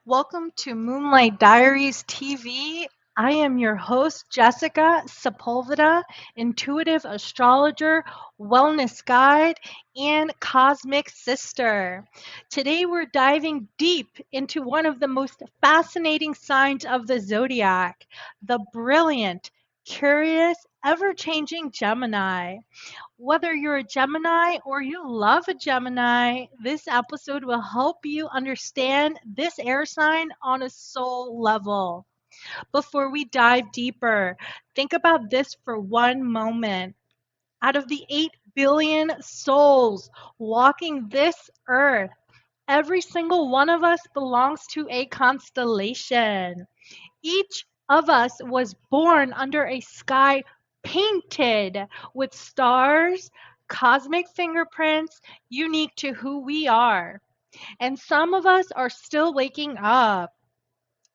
Welcome to Moonlight Diaries TV. I am your host, Jessica Sepulveda, intuitive astrologer, wellness guide, and cosmic sister. Today, we're diving deep into one of the most fascinating signs of the zodiac, the brilliant, curious, ever changing Gemini. Whether you're a Gemini or you love a Gemini, this episode will help you understand this air sign on a soul level. Before we dive deeper, think about this for one moment. Out of the 8 billion souls walking this earth, every single one of us belongs to a constellation. Each of us was born under a sky painted with stars, cosmic fingerprints unique to who we are. And some of us are still waking up.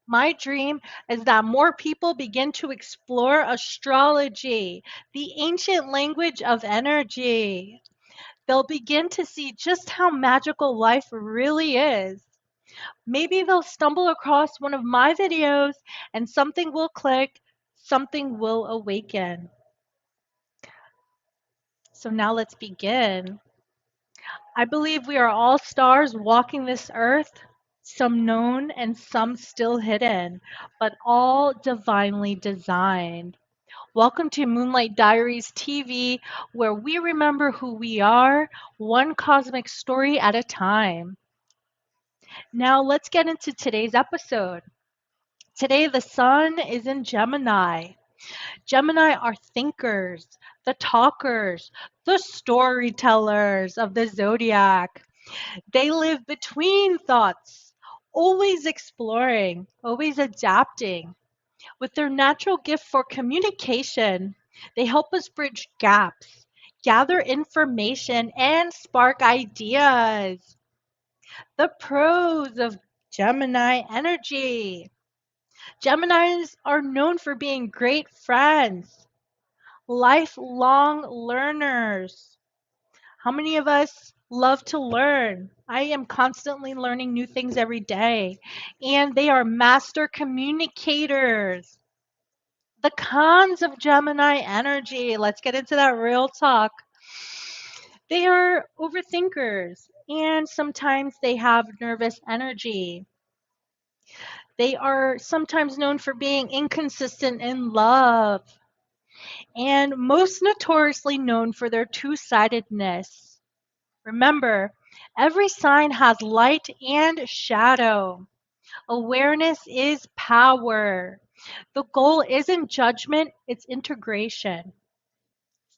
My dream is that more people begin to explore astrology, the ancient language of energy. They'll begin to see just how magical life really is. Maybe they'll stumble across one of my videos and something will click, something will awaken. So now let's begin. I believe we are all stars walking this earth, some known and some still hidden, but all divinely designed. Welcome to Moonlight Diaries TV, where we remember who we are, one cosmic story at a time. Now let's get into today's episode. Today, the sun is in Gemini. Gemini are thinkers, the talkers, the storytellers of the zodiac. They live between thoughts, always exploring, always adapting. With their natural gift for communication, they help us bridge gaps, gather information, and spark ideas. The pros of Gemini energy. Geminis are known for being great friends, lifelong learners. How many of us love to learn? I am constantly learning new things every day. And they are master communicators. The cons of Gemini energy. Let's get into that real talk. They are overthinkers and sometimes they have nervous energy. They are sometimes known for being inconsistent in love and most notoriously known for their two sidedness. Remember, every sign has light and shadow. Awareness is power. The goal isn't judgment, it's integration.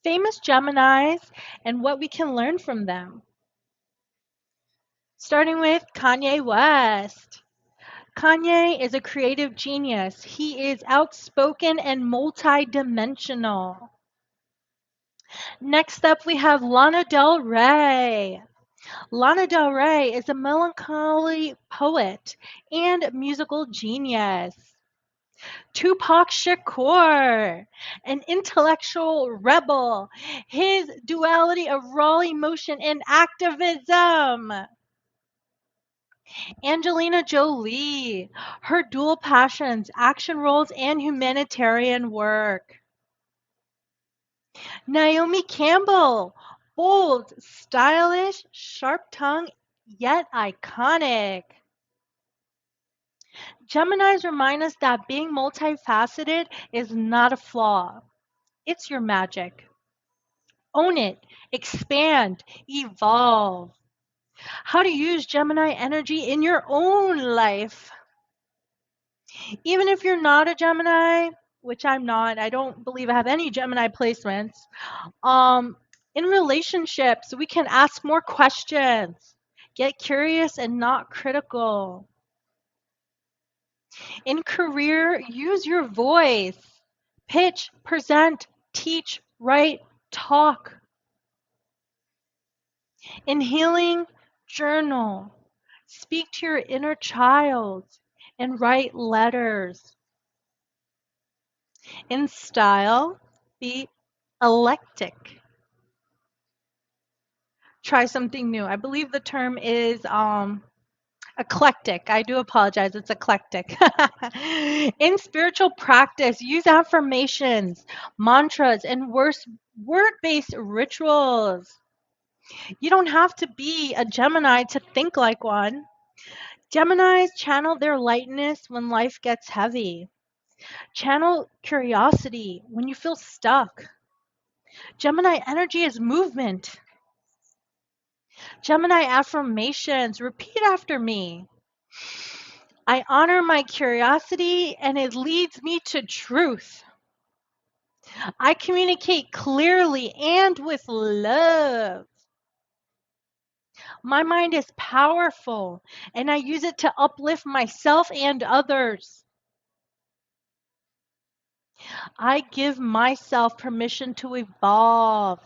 Famous Geminis and what we can learn from them. Starting with Kanye West. Kanye is a creative genius. He is outspoken and multidimensional. Next up, we have Lana Del Rey. Lana Del Rey is a melancholy poet and musical genius. Tupac Shakur, an intellectual rebel. His duality of raw emotion and activism. Angelina Jolie, her dual passions, action roles, and humanitarian work. Naomi Campbell, bold, stylish, sharp tongue, yet iconic. Geminis remind us that being multifaceted is not a flaw, it's your magic. Own it, expand, evolve. How to use Gemini energy in your own life. Even if you're not a Gemini, which I'm not, I don't believe I have any Gemini placements. Um, in relationships, we can ask more questions, get curious and not critical. In career, use your voice. Pitch, present, teach, write, talk. In healing, journal. Speak to your inner child and write letters. In style, be eclectic. Try something new. I believe the term is Eclectic. I do apologize. It's eclectic. In spiritual practice, use affirmations, mantras, and word-based rituals. You don't have to be a Gemini to think like one. Geminis channel their lightness when life gets heavy. Channel curiosity when you feel stuck. Gemini energy is movement. Gemini affirmations. Repeat after me. I honor my curiosity and it leads me to truth. I communicate clearly and with love. My mind is powerful and I use it to uplift myself and others. I give myself permission to evolve.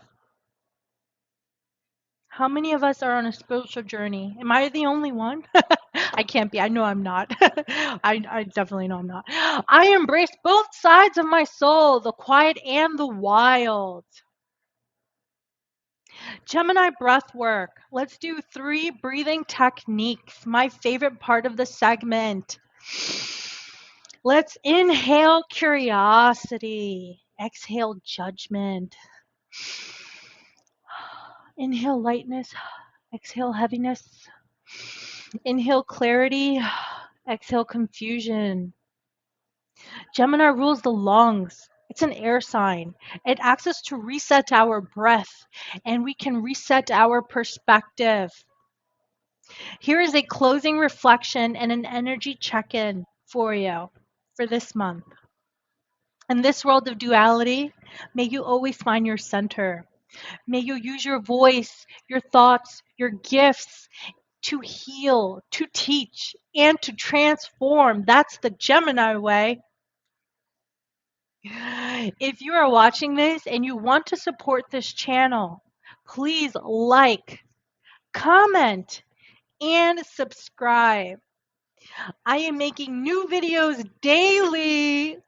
How many of us are on a spiritual journey? Am I the only one? I can't be. I know I'm not. I definitely know I'm not. I embrace both sides of my soul, the quiet and the wild. Gemini breath work. Let's do 3 breathing techniques. My favorite part of the segment. Let's inhale curiosity. Exhale judgment. Inhale lightness. Exhale heaviness. Inhale clarity. Exhale confusion. Gemini rules the lungs. It's an air sign. It asks us to reset our breath and we can reset our perspective. Here is a closing reflection and an energy check-in for you for this month. In this world of duality, may you always find your center. May you use your voice, your thoughts, your gifts to heal, to teach, and to transform. That's the Gemini way. If you are watching this and you want to support this channel, please like, comment, and subscribe. I am making new videos daily.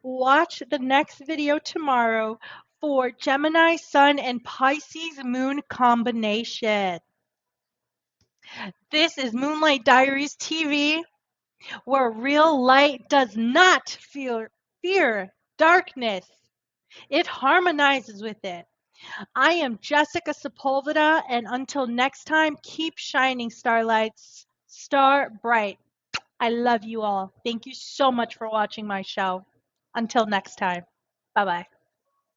Watch the next video tomorrow for Gemini Sun and Pisces Moon combination. This is Moonlight Diaries TV, where real light does not fear darkness. It harmonizes with it. I am Jessica Sepulveda, and until next time, keep shining starlights, star bright. I love you all. Thank you so much for watching my show. Until next time, bye bye.